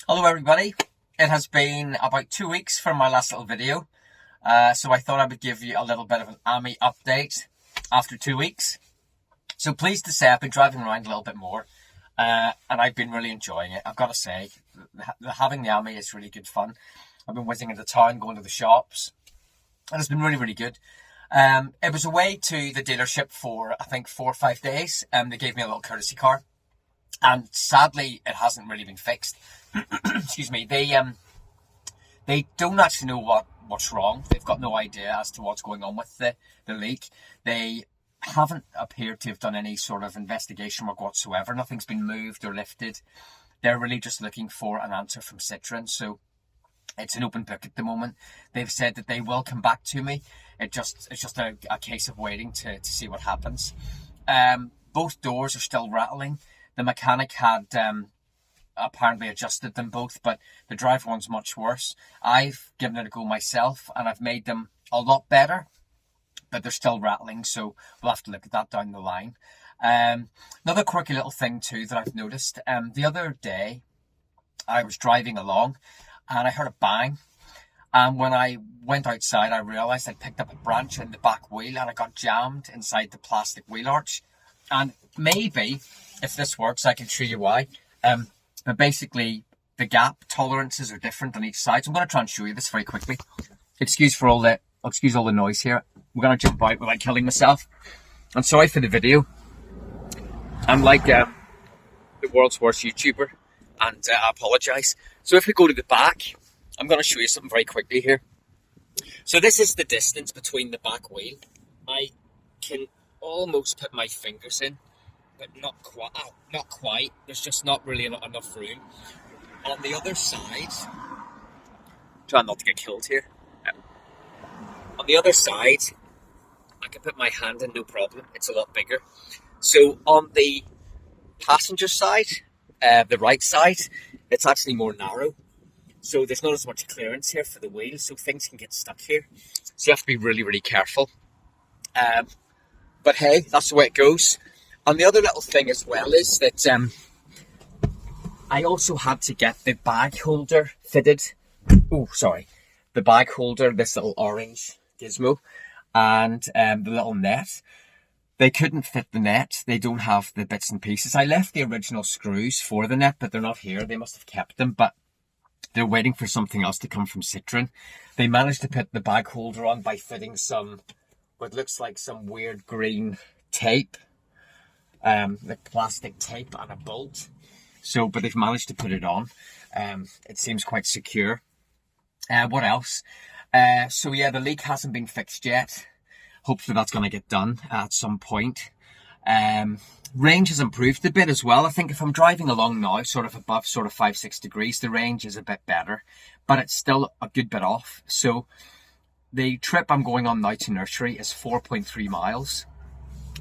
Hello everybody, it has been about 2 weeks from my last little video, so I thought I would give you a little bit of an Ami update after 2 weeks. So pleased to say I've been driving around a little bit more, and I've been really enjoying it. I've got to say, having the Ami is really good fun. I've been whizzing into town, going to the shops, and it's been really, really good. It was away to the dealership for, I think, 4 or 5 days, and they gave me a little courtesy car. And sadly, it hasn't really been fixed. Excuse me. They don't actually know what's wrong. They've got no idea as to what's going on with the leak. They haven't appeared to have done any sort of investigation work whatsoever. Nothing's been moved or lifted. They're really just looking for an answer from Citroen. So it's an open book at the moment. They've said that they will come back to me. It's just a case of waiting to see what happens. Both doors are still rattling. The mechanic had apparently adjusted them both, but the drive one's much worse. I've given it a go myself, and I've made them a lot better, but they're still rattling, so we'll have to look at that down the line. Another quirky little thing too that I've noticed. The other day, I was driving along, and I heard a bang. And when I went outside, I realised I'd picked up a branch in the back wheel, and I got jammed inside the plastic wheel arch. And maybe, if this works, I can show you why. But basically, the gap tolerances are different on each side. So I'm going to try and show you this very quickly. Excuse all the noise here. We're going to jump out without killing myself. I'm sorry for the video. I'm like the world's worst YouTuber, and I apologise. So if we go to the back, I'm going to show you something very quickly here. So this is the distance between the back wheel. I can almost put my fingers in, but not quite. There's just not really enough room. On the other side, try not to get killed here. On the other side, I can put my hand in, no problem. It's a lot bigger. So on the passenger side, the right side, it's actually more narrow. So there's not as much clearance here for the wheel, so things can get stuck here. So you have to be really, really careful. But hey, that's the way it goes. And the other little thing as well is that I also had to get the bag holder fitted. The bag holder, this little orange gizmo, and the little net. They couldn't fit the net. They don't have the bits and pieces. I left the original screws for the net, but they're not here. They must have kept them, but they're waiting for something else to come from Citroen. They managed to put the bag holder on by fitting what looks like some weird green tape, like plastic tape and a bolt. So, but they've managed to put it on. It seems quite secure. What else? So yeah, the leak hasn't been fixed yet. Hopefully that's going to get done at some point. Range has improved a bit as well. I think if I'm driving along now, sort of above 5-6 degrees, the range is a bit better, but it's still a good bit off. So the trip I'm going on now to nursery is 4.3 miles.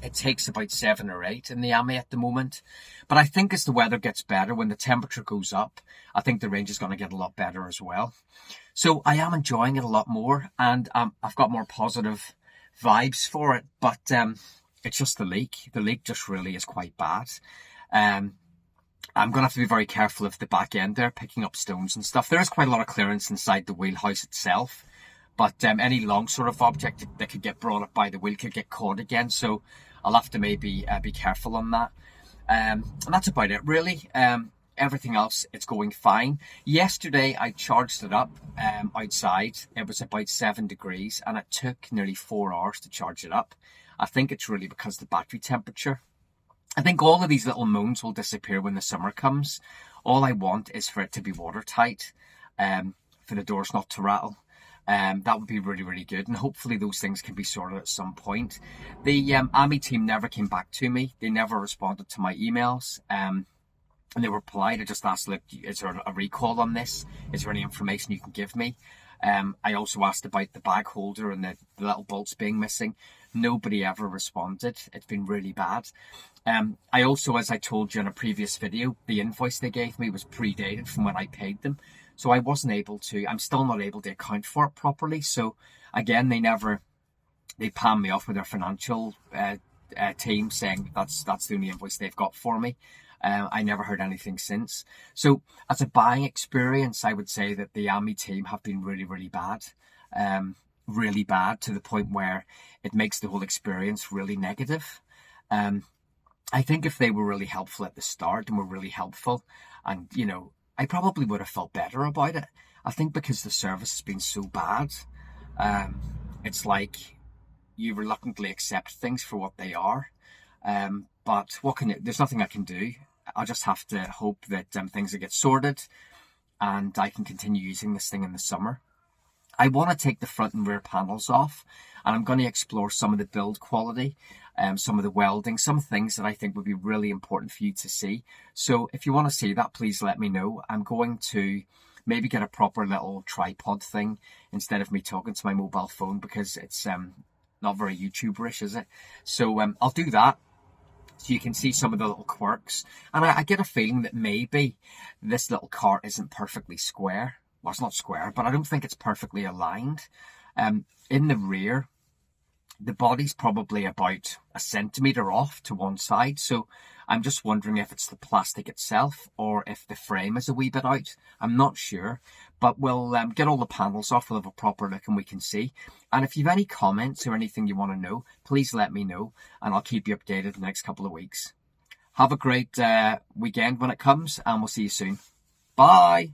It takes about 7 or 8 in the Ami at the moment. But I think as the weather gets better, when the temperature goes up, I think the range is going to get a lot better as well. So I am enjoying it a lot more, and I've got more positive vibes for it. But it's just the leak. The leak just really is quite bad. I'm going to have to be very careful of the back end there, picking up stones and stuff. There is quite a lot of clearance inside the wheelhouse itself. But any long sort of object that could get brought up by the wheel could get caught again. So I'll have to maybe be careful on that. And that's about it, really. Everything else, it's going fine. Yesterday, I charged it up outside. It was about 7 degrees, and it took nearly 4 hours to charge it up. I think it's really because of the battery temperature. I think all of these little moans will disappear when the summer comes. All I want is for it to be watertight, for the doors not to rattle. That would be really, really good. And hopefully those things can be sorted at some point. The Ami team never came back to me. They never responded to my emails. And they were polite. I just asked, look, is there a recall on this? Is there any information you can give me? I also asked about the bag holder and the little bolts being missing. Nobody ever responded. It's been really bad. I also, as I told you in a previous video, the invoice they gave me was predated from when I paid them. So I'm still not able to account for it properly. So again, they palm me off with their financial team saying that's the only invoice they've got for me. I never heard anything since. So as a buying experience, I would say that the Ami team have been really, really bad. Really bad to the point where it makes the whole experience really negative. I think if they were really helpful at the start and were really helpful, and, you know, I probably would have felt better about it. I think because the service has been so bad, it's like you reluctantly accept things for what they are. But there's nothing I can do. I'll just have to hope that things will get sorted and I can continue using this thing in the summer. I want to take the front and rear panels off, and I'm going to explore some of the build quality, some of the welding, some things that I think would be really important for you to see. So if you want to see that, please let me know. I'm going to maybe get a proper little tripod thing instead of me talking to my mobile phone, because it's not very YouTuberish, is it? So I'll do that, so you can see some of the little quirks. And I get a feeling that maybe this little car isn't perfectly square. Well, it's not square, but I don't think it's perfectly aligned. In the rear, the body's probably about a centimetre off to one side. So I'm just wondering if it's the plastic itself or if the frame is a wee bit out. I'm not sure, but we'll get all the panels off. We'll have a proper look and we can see. And if you've any comments or anything you want to know, please let me know and I'll keep you updated the next couple of weeks. Have a great weekend when it comes, and we'll see you soon. Bye.